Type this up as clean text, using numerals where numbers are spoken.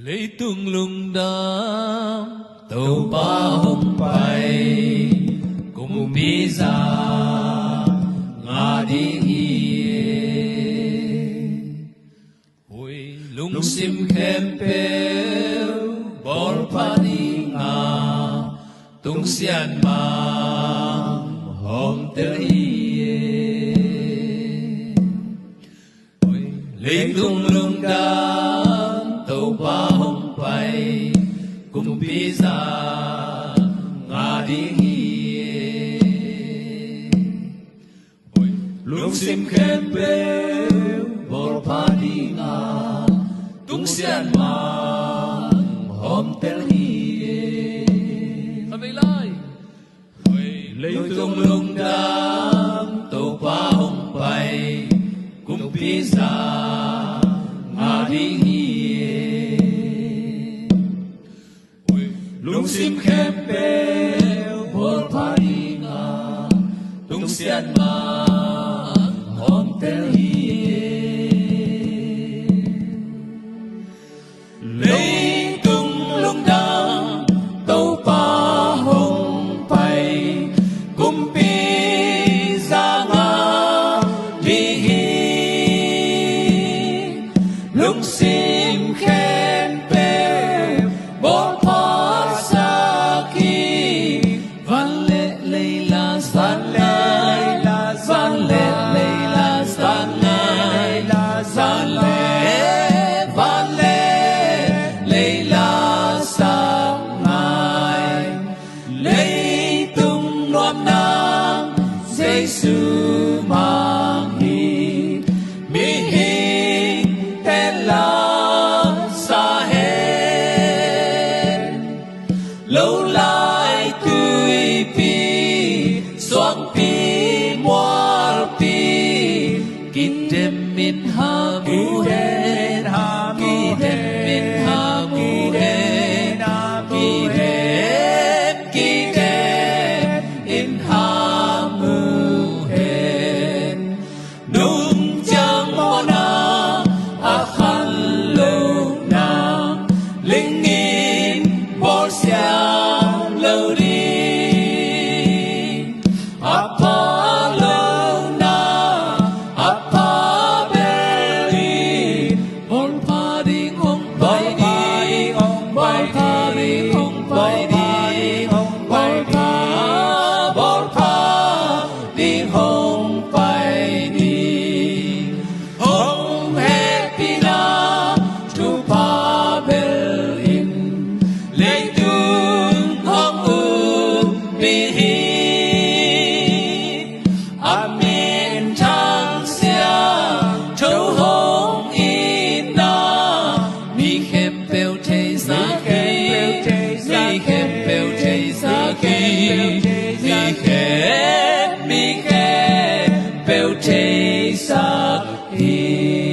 lấy tung lung đam tàu ba hồng bay cùng bi ra ngã đi hồi lung sim khem peo bor pani nga tung xian mang hom tel lấy tung lung đam tàu ba hồng bay cùng bi ra ngã đi lung sim khem peo bor pani nga tung xian mang hom tel lấy tung lung đam tàu ba hồng bay cùng bi ra ngã đi lung sim khem peo bor pani nga tung xian mang hom tel lấy tung lung đam tàu ba hồng bay cùng bi ra ngã đi lung sim khem peo bor van lệ lê la san lai la san lệ lê la san lai la san lệ van lệ lê la san lai lấy tung loam nang Giêsu mang hi mi hi tên la sa hết lâu lại tươi pi xoang pi moal pi kinh đêm min ha mu hen kinh đêm min ha mu hen kinh đêm in ha mu hen nung chang mo na akhan lâu na linh in bor xiang lâu đi mi khe bêu chê sắc hi